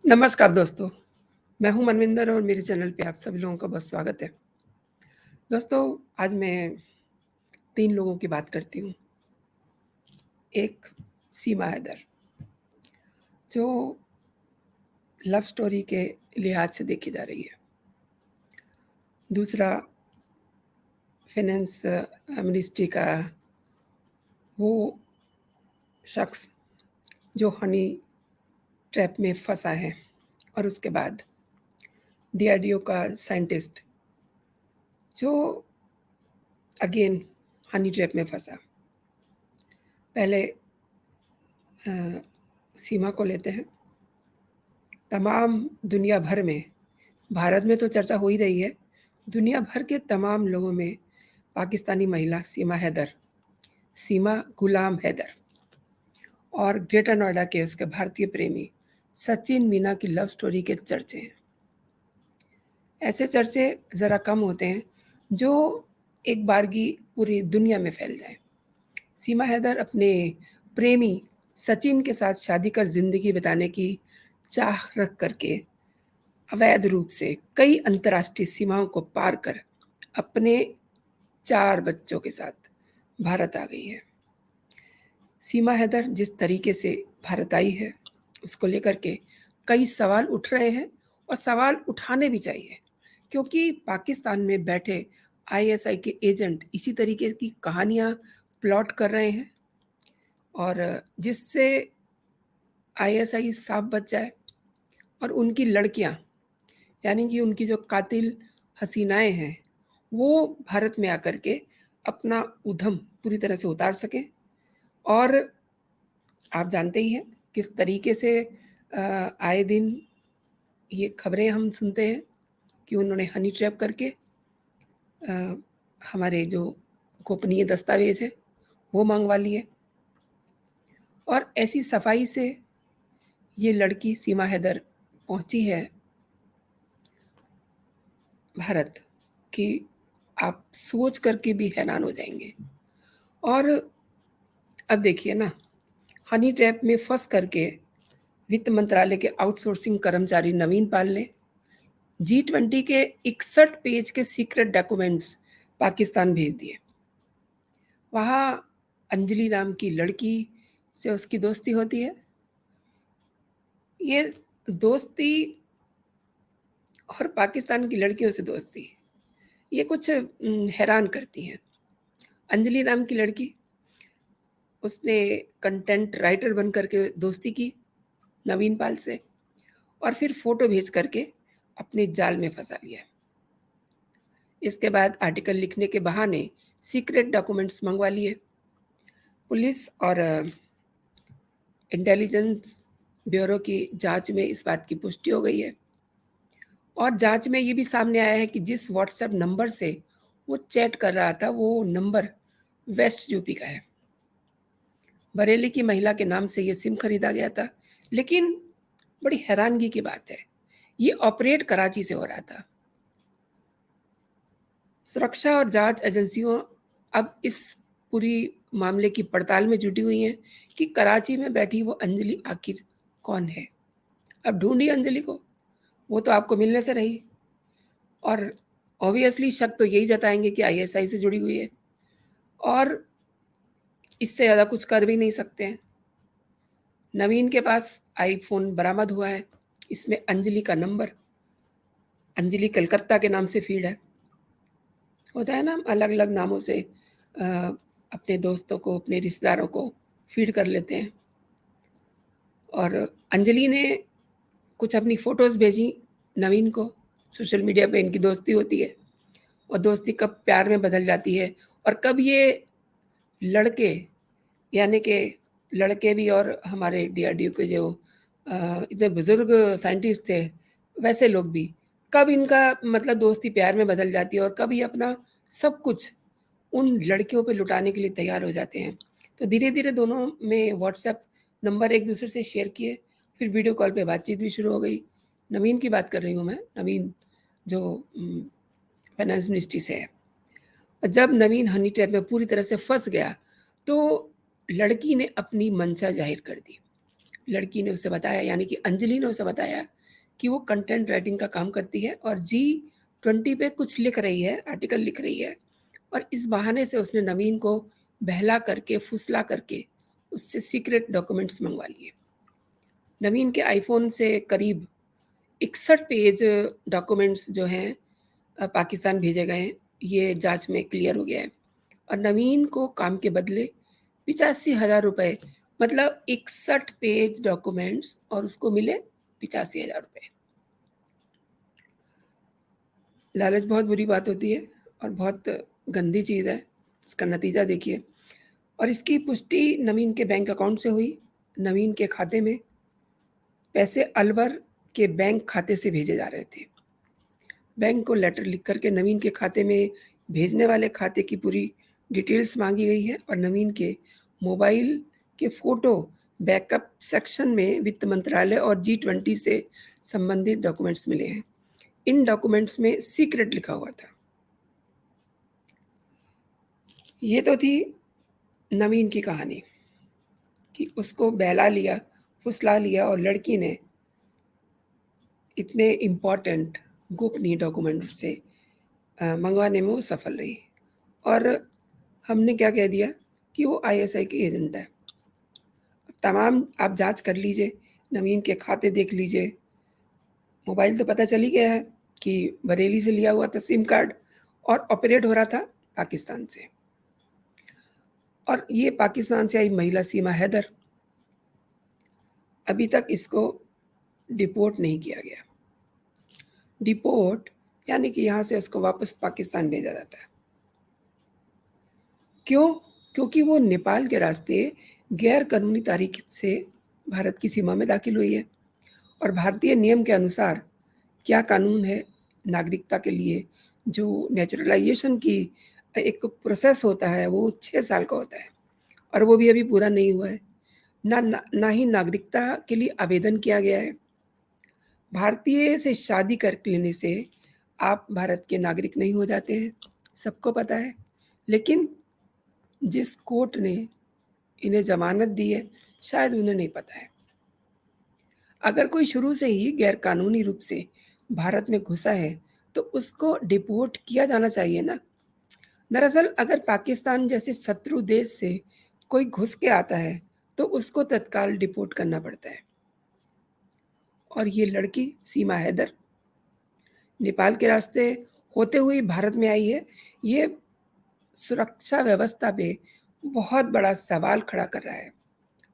नमस्कार दोस्तों, मैं हूँ मनविंदर और मेरे चैनल पे आप सभी लोगों का बहुत स्वागत है। दोस्तों, आज मैं 3 लोगों की बात करती हूँ। एक सीमा हैदर, जो लव स्टोरी के लिहाज से देखी जा रही है। दूसरा फाइनेंस मिनिस्ट्री का वो शख्स जो हनी ट्रैप में फँसा है और उसके बाद डीआरडीओ का साइंटिस्ट जो अगेन हनी ट्रैप में फँसा। पहले सीमा को लेते हैं। तमाम दुनिया भर में, भारत में तो चर्चा हो ही रही है, दुनिया भर के तमाम लोगों में पाकिस्तानी महिला सीमा गुलाम हैदर और ग्रेटर नोएडा के उसके भारतीय प्रेमी सचिन मीना की लव स्टोरी के चर्चे हैं। ऐसे चर्चे ज़रा कम होते हैं जो एक बारगी पूरी दुनिया में फैल जाएँ। सीमा हैदर अपने प्रेमी सचिन के साथ शादी कर ज़िंदगी बिताने की चाह रख करके अवैध रूप से कई अंतर्राष्ट्रीय सीमाओं को पार कर अपने 4 बच्चों के साथ भारत आ गई है। सीमा हैदर जिस तरीके से भारत आई है, उसको लेकर के कई सवाल उठ रहे हैं और सवाल उठाने भी चाहिए, क्योंकि पाकिस्तान में बैठे आईएसआई के एजेंट इसी तरीके की कहानियाँ प्लॉट कर रहे हैं और जिससे आईएसआई साफ बच जाए और उनकी लड़कियाँ, यानी कि उनकी जो कातिल हसीनाएँ हैं, वो भारत में आकर के अपना उद्यम पूरी तरह से उतार सकें। और आप जानते ही हैं किस तरीके से आए दिन ये खबरें हम सुनते हैं कि उन्होंने हनी ट्रैप करके हमारे जो गोपनीय दस्तावेज़ हैं, वो मँगवा लिए। और ऐसी सफाई से ये लड़की सीमा हैदर पहुँची है भारत कि आप सोच कर के भी हैरान हो जाएँगे। और अब देखिए ना, हनी ट्रैप में फँस करके वित्त मंत्रालय के आउटसोर्सिंग कर्मचारी नवीन पाल ने जी20 के 61 पेज के सीक्रेट डॉक्यूमेंट्स पाकिस्तान भेज दिए। वहाँ अंजलि नाम की लड़की से उसकी दोस्ती होती है। ये दोस्ती और पाकिस्तान की लड़कियों से दोस्ती, ये कुछ हैरान करती हैं। अंजलि नाम की लड़की, उसने कंटेंट राइटर बन कर के दोस्ती की नवीन पाल से और फिर फ़ोटो भेज कर के अपने जाल में फँसा लिया। इसके बाद आर्टिकल लिखने के बहाने सीक्रेट डॉक्यूमेंट्स मँगवा लिए। पुलिस और इंटेलिजेंस ब्यूरो की जाँच में इस बात की पुष्टि हो गई है और जाँच में ये भी सामने आया है कि जिस व्हाट्सएप नंबर से वो चैट कर रहा था, वो नंबर वेस्ट यूपी का है। बरेली की महिला के नाम से ये सिम खरीदा गया था, लेकिन बड़ी हैरानगी की बात है, ये ऑपरेट कराची से हो रहा था। सुरक्षा और जाँच एजेंसियों अब इस पूरी मामले की पड़ताल में जुटी हुई हैं कि कराची में बैठी वो अंजलि आखिर कौन है? अब ढूँढिए अंजलि को, वो तो आपको मिलने से रही और ऑब्वियसली शक तो यही जताएँगे कि आईएसआई से जुड़ी हुई है और इससे ज़्यादा कुछ कर भी नहीं सकते हैं। नवीन के पास आईफ़ोन बरामद हुआ है, इसमें अंजलि का नंबर, अंजलि कलकत्ता के नाम से फ़ीड है। होता है ना, अलग-अलग नामों से अपने दोस्तों को, अपने रिश्तेदारों को फ़ीड कर लेते हैं। और अंजलि ने कुछ अपनी फ़ोटोज़ भेजी नवीन को, सोशल मीडिया पे इनकी दोस्ती होती है और दोस्ती कब प्यार में बदल जाती है और कब ये लड़के, यानी कि लड़के भी और हमारे डीआरडीओ के जो इतने बुज़ुर्ग साइंटिस्ट थे, वैसे लोग भी, कब इनका मतलब दोस्ती प्यार में बदल जाती है और कब ये अपना सब कुछ उन लड़कियों पे लुटाने के लिए तैयार हो जाते हैं। तो धीरे-धीरे दोनों में व्हाट्सएप नंबर एक-दूसरे से शेयर किए, फिर वीडियो कॉल पे बातचीत भी शुरू हो गई। नवीन की बात कर रही हूँ मैं, नवीन जो फाइनेंस मिनिस्ट्री से है। और जब नवीन हनी ट्रैप में पूरी तरह से फँस गया, तो लड़की ने अपनी मंशा ज़ाहिर कर दी। लड़की ने उसे बताया, यानी कि अंजलि ने उसे बताया कि वो कंटेंट राइटिंग का काम करती है और G20 पे कुछ लिख रही है, आर्टिकल लिख रही है, और इस बहाने से उसने नवीन को बहला करके, फुसला करके उससे सीक्रेट डॉक्यूमेंट्स मंगवा लिए। नवीन के आईफ़ोन से करीब 61 पेज डॉक्यूमेंट्स जो हैं पाकिस्तान भेजे गए हैं, ये जाँच में क्लियर हो गया है। और नवीन को काम के बदले 85,000 रुपए, मतलब 61 पेज डॉक्यूमेंट्स, और उसको मिले 85,000 रुपए। लालच बहुत बुरी बात होती है और बहुत गंदी चीज़ है। उसका नतीजा देखिए। और इसकी पुष्टि नवीन के बैंक अकाउंट से हुई। नवीन के खाते में पैसे अलवर के बैंक खाते से भेजे जा रहे थे। बैंक को लेटर लिख कर के नवीन के खाते में भेजने वाले खाते की पूरी डिटेल्स मांगी गई है और नवीन के मोबाइल के फ़ोटो बैकअप सेक्शन में वित्त मंत्रालय और G20 से संबंधित डॉक्यूमेंट्स मिले हैं। इन डॉक्यूमेंट्स में सीक्रेट लिखा हुआ था। ये तो थी नवीन की कहानी कि उसको बहला लिया, फुसला लिया और लड़की ने इतने इम्पोर्टेंट गोपनीय डॉक्यूमेंट से मंगवाने में वो सफल रही। और हमने क्या कह दिया कि वो आईएसआई की एजेंट है। तमाम आप जांच कर लीजिए, नवीन के खाते देख लीजिए, मोबाइल तो पता चल ही गया है कि बरेली से लिया हुआ था सिम कार्ड और ऑपरेट हो रहा था पाकिस्तान से। और ये पाकिस्तान से आई महिला सीमा हैदर, अभी तक इसको डिपोर्ट नहीं किया गया। डिपोर्ट यानी कि यहाँ से उसको वापस पाकिस्तान भेजा जाता है। क्यों? क्योंकि वो नेपाल के रास्ते गैर कानूनी तरीके से भारत की सीमा में दाखिल हुई है और भारतीय नियम के अनुसार क्या कानून है नागरिकता के लिए, जो नेचुरलाइजेशन की एक प्रोसेस होता है वो 6 साल का होता है और वो भी अभी पूरा नहीं हुआ है। ना ही नागरिकता के लिए आवेदन किया गया है। भारतीय से शादी कर लेने से आप भारत के नागरिक नहीं हो जाते हैं, सबको पता है। लेकिन जिस कोर्ट ने इन्हें ज़मानत दी है, शायद उन्हें नहीं पता है। अगर कोई शुरू से ही गैर कानूनी रूप से भारत में घुसा है, तो उसको डिपोर्ट किया जाना चाहिए ना। दरअसल अगर पाकिस्तान जैसे शत्रु देश से कोई घुस के आता है, तो उसको तत्काल डिपोर्ट करना पड़ता है। और ये लड़की सीमा हैदर नेपाल के रास्ते होते हुए भारत में आई है। ये सुरक्षा व्यवस्था पे बहुत बड़ा सवाल खड़ा कर रहा है।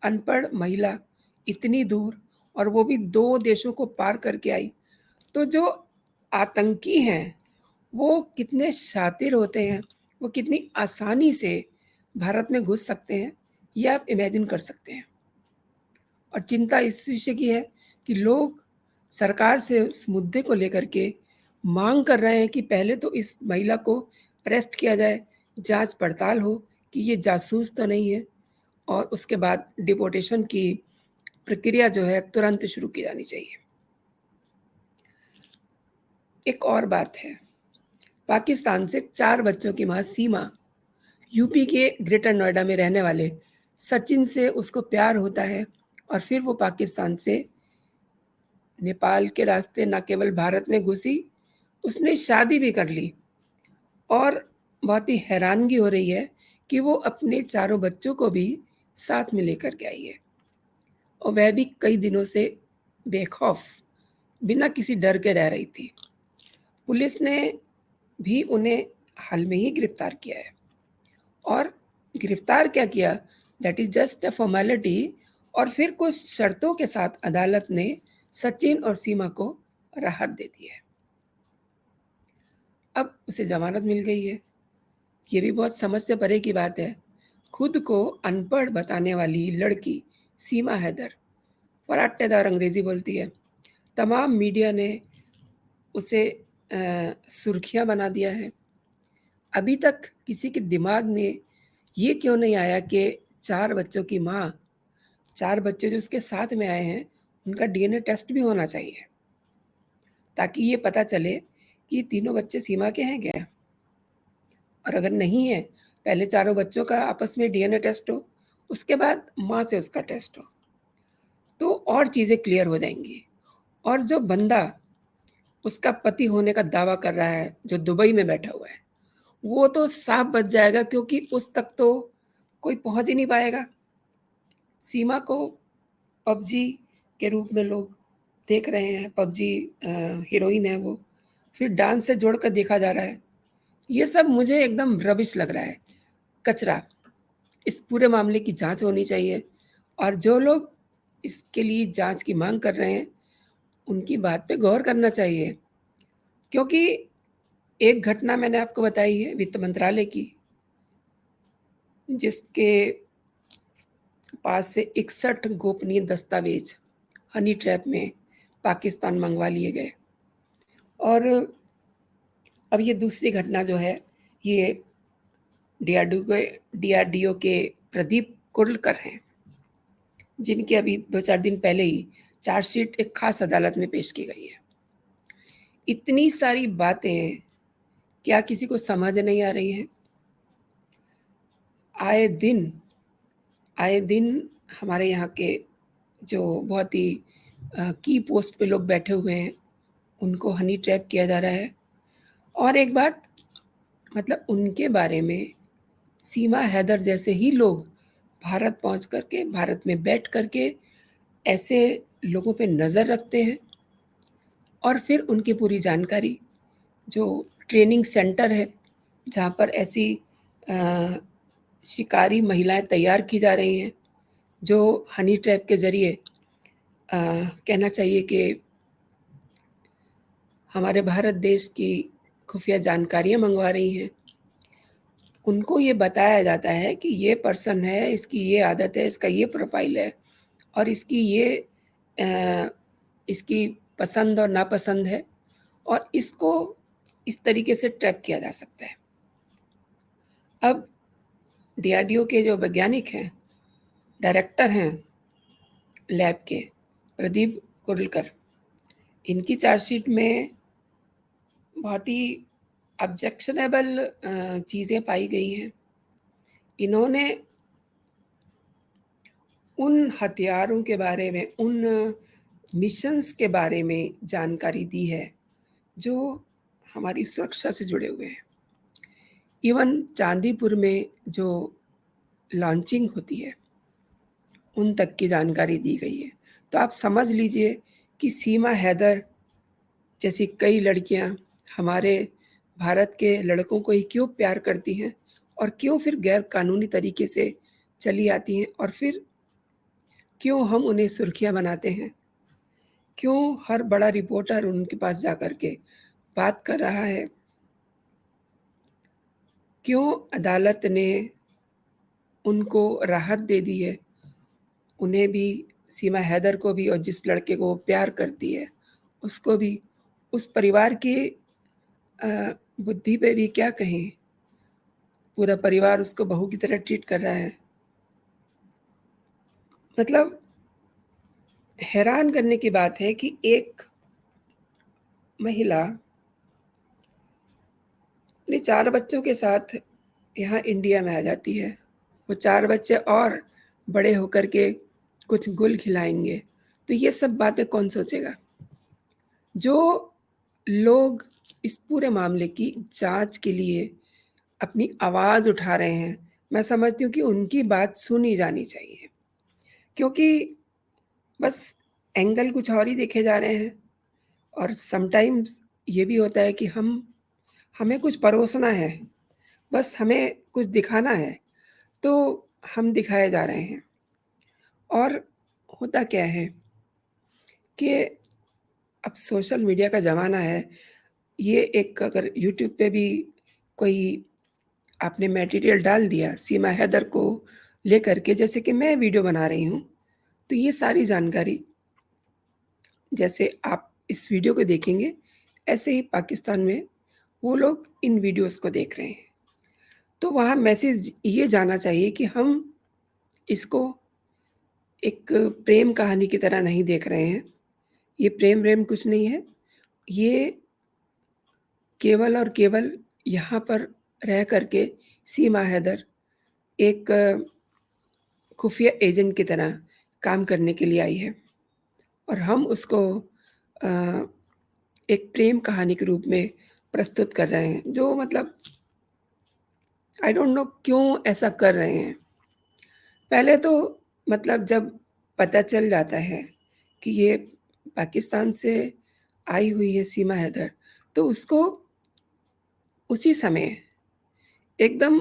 अनपढ़ महिला इतनी दूर, और वो भी 2 देशों को पार करके आई। तो जो आतंकी हैं, वो कितने शातिर होते हैं, वो कितनी आसानी से भारत में घुस सकते हैं, ये आप इमेजिन कर सकते हैं। और चिंता इस विषय की है कि लोग सरकार से उस मुद्दे को लेकर के मांग कर रहे हैं कि पहले तो इस महिला को अरेस्ट किया जाए, जांच पड़ताल हो कि ये जासूस तो नहीं है, और उसके बाद डिपोर्टेशन की प्रक्रिया जो है तुरंत शुरू की जानी चाहिए। एक और बात है, पाकिस्तान से 4 बच्चों की माँ सीमा यूपी के ग्रेटर नोएडा में रहने वाले सचिन से उसको प्यार होता है और फिर वो पाकिस्तान से नेपाल के रास्ते न केवल भारत में घुसी, उसने शादी भी कर ली। और बहुत ही हैरानगी हो रही है कि वो अपने चारों बच्चों को भी साथ में लेकर के आई है, और वह भी कई दिनों से बेखौफ, बिना किसी डर के रह रही थी। पुलिस ने भी उन्हें हाल में ही गिरफ्तार किया है। और गिरफ्तार क्या किया, that is just a formality. और फिर कुछ शर्तों के साथ अदालत ने सचिन और सीमा को राहत दे दी है। अब उसे ज़मानत मिल गई है। ये भी बहुत समझ से परे की बात है। खुद को अनपढ़ बताने वाली लड़की सीमा हैदर फराटेदार अंग्रेज़ी बोलती है। तमाम मीडिया ने उसे सुर्खियाँ बना दिया है। अभी तक किसी के दिमाग में ये क्यों नहीं आया कि 4 बच्चों की माँ, 4 बच्चे जो उसके साथ में आए हैं, उनका डीएनए टेस्ट भी होना चाहिए, ताकि ये पता चले कि तीनों बच्चे सीमा के हैं क्या? और अगर नहीं है, पहले चारों बच्चों का आपस में डीएनए टेस्ट हो, उसके बाद माँ से उसका टेस्ट हो, तो और चीज़ें क्लियर हो जाएँगी। और जो बंदा उसका पति होने का दावा कर रहा है, जो दुबई में बैठा हुआ है, वो तो साफ बच जाएगा क्योंकि उस तक तो कोई पहुँच ही नहीं पाएगा। सीमा को पबजी के रूप में लोग देख रहे हैं, पबजी हीरोइन है वो, फिर डांस से जोड़कर देखा जा रहा है। ये सब मुझे एकदम रबिश लग रहा है, कचरा। इस पूरे मामले की जाँच होनी चाहिए और जो लोग इसके लिए जाँच की माँग कर रहे हैं, उनकी बात पे गौर करना चाहिए। क्योंकि एक घटना मैंने आपको बताई है वित्त मंत्रालय की, जिसके पास से 61 गोपनीय दस्तावेज हनी ट्रैप में पाकिस्तान मंगवा लिए गए। और अब ये दूसरी घटना जो है, ये डीआरडीओ के प्रदीप कुर्लकर हैं, जिनकी अभी 2-4 दिन पहले ही चार्जशीट एक खास अदालत में पेश की गई है। इतनी सारी बातें क्या किसी को समझ नहीं आ रही हैं? आए दिन आए दिन हमारे यहाँ के जो बहुत ही की पोस्ट पे लोग बैठे हुए हैं, उनको हनी ट्रैप किया जा रहा है। और एक बात, मतलब उनके बारे में सीमा हैदर जैसे ही लोग भारत पहुँच कर के, भारत में बैठ कर के ऐसे लोगों पे नज़र रखते हैं और फिर उनकी पूरी जानकारी, जो ट्रेनिंग सेंटर है, जहाँ पर ऐसी अ, शिकारी महिलाएँ तैयार की जा रही हैं, जो हनी ट्रैप के ज़रिए कहना चाहिए कि हमारे भारत देश की खुफिया जानकारियाँ मंगवा रही हैं। उनको ये बताया जाता है कि ये पर्सन है, इसकी ये आदत है, इसका ये प्रोफ़ाइल है और इसकी ये इसकी पसंद और नापसंद है और इसको इस तरीके से ट्रैप किया जा सकता है। अब डीआरडीओ के जो वैज्ञानिक हैं, डायरेक्टर हैं लैब के, प्रदीप कुर्लकर, इनकी चार्जशीट में बहुत ही ऑब्जेक्शनेबल चीज़ें पाई गई हैं। इन्होंने उन हथियारों के बारे में, उन मिशंस के बारे में जानकारी दी है, जो हमारी सुरक्षा से जुड़े हुए हैं। इवन चांदीपुर में जो लॉन्चिंग होती है, उन तक की जानकारी दी गई है। तो आप समझ लीजिए कि सीमा हैदर जैसी कई लड़कियां हमारे भारत के लड़कों को ही क्यों प्यार करती हैं और क्यों फिर गैर कानूनी तरीके से चली आती हैं और फिर क्यों हम उन्हें सुर्खियां बनाते हैं, क्यों हर बड़ा रिपोर्टर उनके पास जा कर के बात कर रहा है, क्यों अदालत ने उनको राहत दे दी है, उन्हें भी, सीमा हैदर को भी, और जिस लड़के को वो प्यार करती है उसको भी, उस परिवार की बुद्धि पे भी क्या कहें, पूरा परिवार उसको बहू की तरह ट्रीट कर रहा है। मतलब हैरान करने की बात है कि एक महिला अपने 4 बच्चों के साथ यहाँ इंडिया में आ जाती है। वो 4 बच्चे और बड़े होकर के कुछ गुल खिलाएँगे, तो ये सब बातें कौन सोचेगा? जो लोग इस पूरे मामले की जाँच के लिए अपनी आवाज़ उठा रहे हैं, मैं समझती हूँ कि उनकी बात सुनी जानी चाहिए। क्योंकि बस एंगल कुछ और ही देखे जा रहे हैं और समटाइम्स ये भी होता है कि हमें कुछ परोसना है, बस हमें कुछ दिखाना है, तो हम दिखाए जा रहे हैं। और होता क्या है कि अब सोशल मीडिया का ज़माना है, ये एक अगर यूट्यूब पे भी कोई आपने मटेरियल डाल दिया सीमा हैदर को लेकर के, जैसे कि मैं वीडियो बना रही हूँ, तो ये सारी जानकारी, जैसे आप इस वीडियो को देखेंगे, ऐसे ही पाकिस्तान में वो लोग इन वीडियोज़ को देख रहे हैं। तो वहाँ मैसेज ये जाना चाहिए कि हम इसको एक प्रेम कहानी की तरह नहीं देख रहे हैं। ये प्रेम-व्रेम कुछ नहीं है। ये केवल और केवल यहाँ पर रह कर के सीमा हैदर एक खुफ़िया एजेंट की तरह काम करने के लिए आई है और हम उसको अ, एक प्रेम कहानी के रूप में प्रस्तुत कर रहे हैं, जो मतलब आई डोंट नो क्यों ऐसा कर रहे हैं। पहले तो मतलब जब पता चल जाता है कि ये पाकिस्तान से आई हुई है सीमा हैदर, तो उसको उसी समय एकदम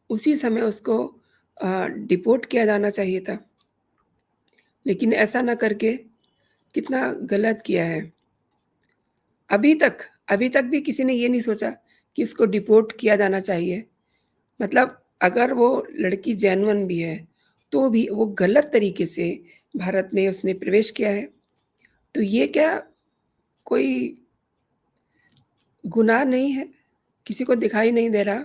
उसी समय उसको डिपोर्ट किया जाना चाहिए था। लेकिन ऐसा ना करके कितना गलत किया है। अभी तक अभी तक भी किसी ने ये नहीं सोचा कि उसको डिपोर्ट किया जाना चाहिए। मतलब अगर वो लड़की जेन्युइन भी है, तो भी वो गलत तरीके से भारत में उसने प्रवेश किया है। तो ये क्या कोई गुनाह नहीं है? किसी को दिखाई नहीं दे रहा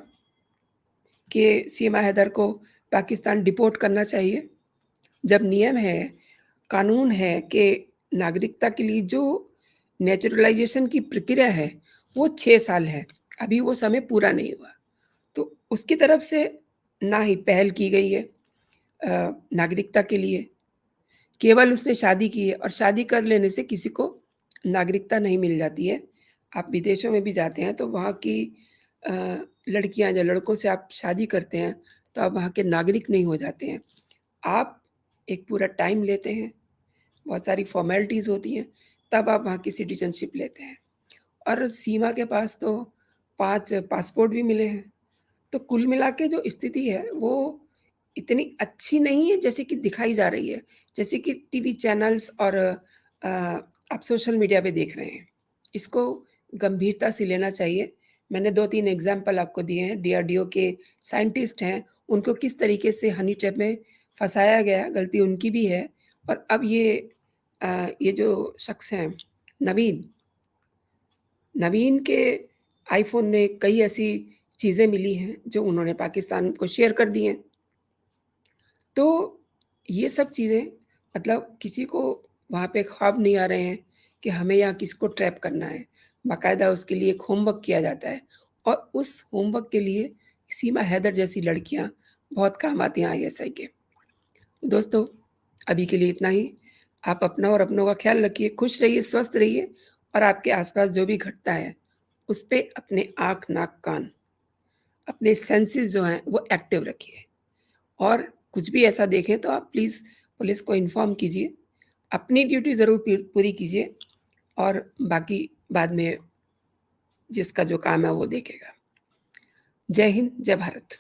कि सीमा हैदर को पाकिस्तान डिपोर्ट करना चाहिए? जब नियम है, कानून है कि नागरिकता के लिए जो नेचुरलाइज़ेशन की प्रक्रिया है, वो 6 साल है। अभी वो समय पूरा नहीं हुआ। तो उसकी तरफ से ना ही पहल की गई है नागरिकता के लिए। केवल उसने शादी की है और शादी कर लेने से किसी को नागरिकता नहीं मिल जाती है। आप विदेशों में भी जाते हैं तो वहाँ की अ, लड़कियाँ या लड़कों से आप शादी करते हैं, तो आप वहाँ के नागरिक नहीं हो जाते हैं। आप एक पूरा टाइम लेते हैं, बहुत सारी फ़ॉर्मेलिटीज़ होती हैं, तब आप वहाँ की सिटीज़नशिप लेते हैं। और सीमा के पास तो 5 पासपोर्ट भी मिले हैं। तो कुल मिला के जो स्थिति है, वो इतनी अच्छी नहीं है जैसे कि दिखाई जा रही है। जैसे कि टीवी चैनल्स और आप सोशल मीडिया पे देख रहे हैं। इसको गंभीरता से लेना चाहिए। मैंने 2-3 एग्ज़ाम्पल आपको दिए हैं, डीआरडीओ के साइंटिस्ट हैं, उनको किस तरीके से हनी ट्रैप में फँसाया गया, गलती उनकी भी है। और अब ये जो शख्स हैं, नवीन नवीन के आईफ़ोन में कई ऐसी चीज़ें मिली हैं, जो उन्होंने पाकिस्तान को शेयर कर दी हैं। तो ये सब चीज़ें मतलब किसी को वहाँ पे ख्वाब नहीं आ रहे हैं कि हमें यहाँ किसी को ट्रैप करना है। बाकायदा उसके लिए एक होमवर्क किया जाता है और उस होमवर्क के लिए सीमा हैदर जैसी लड़कियाँ बहुत काम आती हैं आईएसआई के। दोस्तों, अभी के लिए इतना ही। आप अपना और अपनों का ख़्याल रखिए, खुश रहिए, स्वस्थ रहिए और आपके आस-पास जो भी घटता है, उस पे अपने आँख, नाक, कान, अपने सेंसेस जो हैं, वो एक्टिव रखिए और कुछ भी ऐसा देखें तो आप प्लीज़ पुलिस को इन्फॉर्म कीजिए। अपनी ड्यूटी ज़रूर पूरी कीजिए और बाकी बाद में जिसका जो काम है, वो देखेगा। जय हिंद, जय भारत।